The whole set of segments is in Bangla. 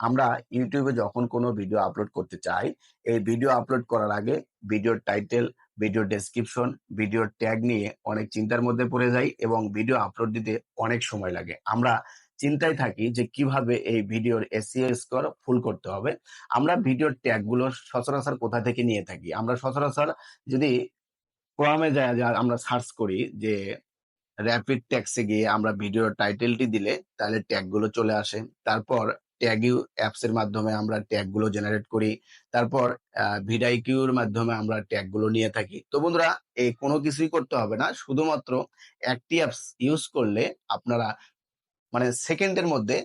আমরা ইউটিউবে যখন কোনো ভিডিও আপলোড করতে চাই, এই ভিডিও আপলোড করার আগে ভিডিওর টাইটেল, ভিডিও ডেসক্রিপশন, ভিডিওর ট্যাগ নিয়ে অনেক চিন্তার মধ্যে পড়ে যাই এবং ভিডিও আপলোড দিতে অনেক সময় লাগে। আমরা চিন্তায় থাকি যে কিভাবে এই ভিডিওর এসইও স্কোর ফুল করতে হবে। আমরা ভিডিওর ট্যাগ গুলো সচরাচর কোথা থেকে নিয়ে থাকি? আমরা সচরাচর যদি ক্রমে যা আমরা সার্চ করি যে র‍্যাপিড ট্যাগসে গিয়ে আমরা ভিডিওর টাইটেলটি দিলে তাহলে ট্যাগ গুলো চলে আসে। তারপর ট্যাগিউ অ্যাপস এর মাধ্যমে আমরা ট্যাগ গুলো জেনারেট করি। তারপর ভিডিআইকিউ এর মাধ্যমে আমরা ট্যাগ গুলো নিয়ে থাকি। তো বন্ধুরা, এই কোনো কিছুই করতে হবে না। শুধুমাত্র একটি অ্যাপস ইউজ করলে আপনারা মানে সেকেন্ডের মধ্যে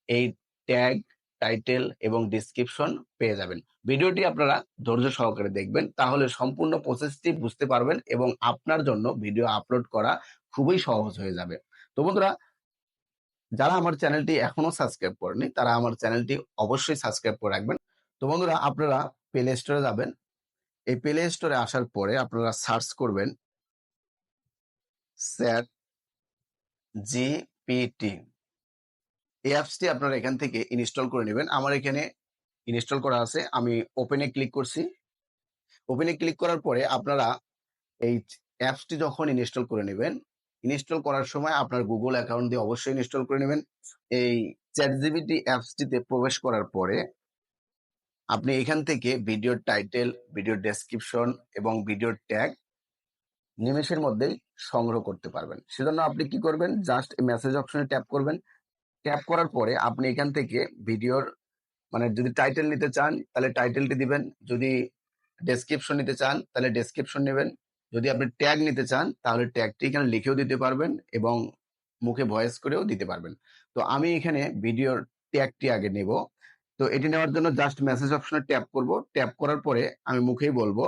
এই ট্যাগ, টাইটেল এবং ডেসক্রিপশন পেয়ে যাবেন। ভিডিওটি আপনারা ধৈর্য সহকারে দেখবেন, তাহলে সম্পূর্ণ প্রসেসটি বুঝতে পারবেন এবং আপনার জন্য ভিডিও আপলোড করা খুবই সহজ হয়ে যাবে। তো বন্ধুরা, যারা আমার চ্যানেলটি এখনো সাবস্ক্রাইব করেনি তারা আমার চ্যানেলটি অবশ্যই সাবস্ক্রাইব করে রাখবেন। তো বন্ধুরা, আপনারা প্লে স্টোরে যাবেন। এই প্লে স্টোরে আসার পরে আপনারা সার্চ করবেন চ্যাট জিপিটি। এই অ্যাপসটি আপনারা এখান থেকে ইনস্টল করে নেবেন। আমার এখানে ইনস্টল করা আছে। আমি ওপেনে ক্লিক করছি। ওপেনে ক্লিক করার পরে আপনারা এই অ্যাপসটি যখন ইনস্টল করে নেবেন, ইনস্টল করার সময় আপনার গুগল অ্যাকাউন্ট দিয়ে অবশ্যই ইনস্টল করে নেবেন। এই চ্যাটজিপিটি অ্যাপসটিতে প্রবেশ করার পরে আপনি এখান থেকে ভিডিওর টাইটেল, ভিডিওর ডেসক্রিপশন এবং ভিডিওর ট্যাগ নিমেষের মধ্যেই সংগ্রহ করতে পারবেন। সেজন্য আপনি কি করবেন? জাস্ট মেসেজ অপশনে ট্যাপ করবেন। ট্যাপ করার পরে আপনি এখান থেকে ভিডিওর মানে যদি টাইটেল নিতে চান তাহলে টাইটেলটি দিবেন। যদি ডেসক্রিপশন নিতে চান তাহলে ডেসক্রিপশন নেবেন। যদি আপনি ট্যাগ নিতে চান তাহলে ট্যাগটি এখানে লিখেও দিতে পারবেন এবং মুখে ভয়েস করেও দিতে পারবেন। তো আমি এখানে ভিডিওর ট্যাগটি আগে নেব। তো এটি নেওয়ার জন্য জাস্ট মেসেজ অপশনে ট্যাপ করব। ট্যাপ করার পরে আমি মুখেই বলবো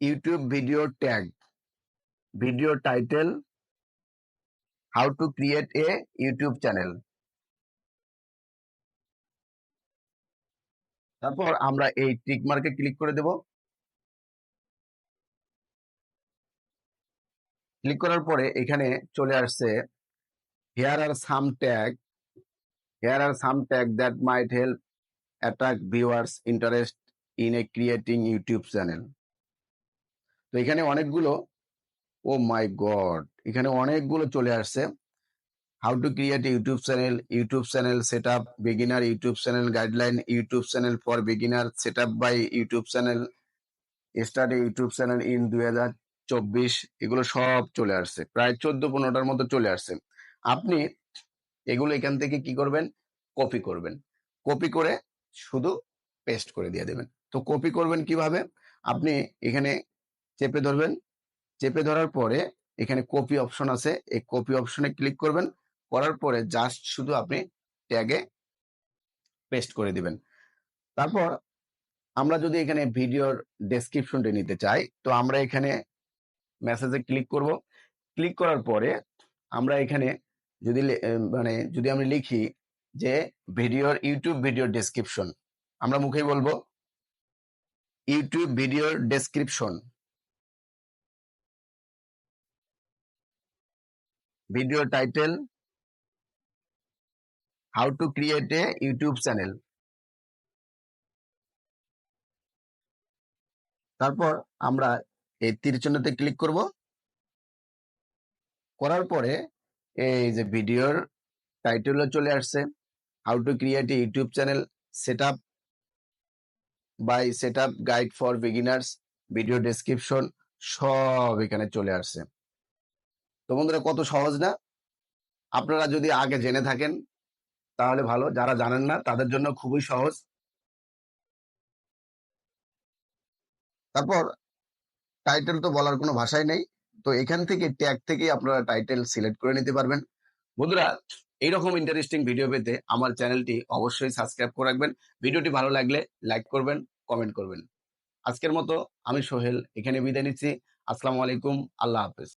YouTube video tag, video title, how to create a YouTube channel. তারপর আমরা এই টিক মার্কে ক্লিক করে দেব। ক্লিক করার পরে এখানে চলে আসছে here are some tag here are some tag that might help attract viewers interest in a creating YouTube channel। তো এখানে অনেকগুলো, ও মাই গড, এখানে অনেকগুলো চলে আসছে। How to create YouTube channel, YouTube channel set up, beginner YouTube channel guideline, YouTube channel for beginner, set up by YouTube channel, start YouTube channel in 2024, এগুলো সব চলে আসছে। প্রায় 14-15টার মতো চলে আসছে। আপনি এগুলো এখান থেকে কি করবেন? কপি করবেন। কপি করে শুধু পেস্ট করে দিয়ে দেবেন। তো কপি করবেন কিভাবে? আপনি এখানে চেপে ধরবেন। চেপে ধরার পরে এখানে কপি অপশন আছে। এই কপি অপশনে ক্লিক করবেন। করার পরে জাস্ট শুধু আপনি ট্যাগে পেস্ট করে দিবেন। তারপর আমরা যদি এখানে ভিডিওর ডেসক্রিপশনটা নিতে চাই, তো আমরা এখানে মেসেজে ক্লিক করব। ক্লিক করার পরে আমরা এখানে যদি যদি আমি লিখি যে ভিডিওর ইউটিউব ভিডিও ডেসক্রিপশন, আমরা মুখেই বলবো ইউটিউব ভিডিওর description, video title, how to create a YouTube channel. তারপর আমরা এই তীর চিহ্নতে ক্লিক করব। করার পরে এই যে ভিডিওর টাইটেলও চলে আসছে, how to create a YouTube channel, set up by set up guide for beginners, video description, সব এখানে চলে আসছে। তো বন্ধুরা, কত সহজ না? আপনারা যদি আগে জেনে থাকেন তাহলে ভালো, যারা জানেন না তাদের জন্য খুবই সহজ। তারপর টাইটেল তো বলার কোনো ভাষাই নেই। তো এখান থেকে ট্যাগ থেকেই আপনারা টাইটেল সিলেক্ট করে নিতে পারবেন। বন্ধুরা, এইরকম ইন্টারেস্টিং ভিডিও পেতে আমার চ্যানেলটি অবশ্যই সাবস্ক্রাইব করে রাখবেন। ভিডিওটি ভালো লাগলে লাইক করবেন, কমেন্ট করবেন। আজকের মতো আমি সোহেল এখানে বিদায় নিচ্ছি। আসসালামু আলাইকুম, আল্লাহ হাফেজ।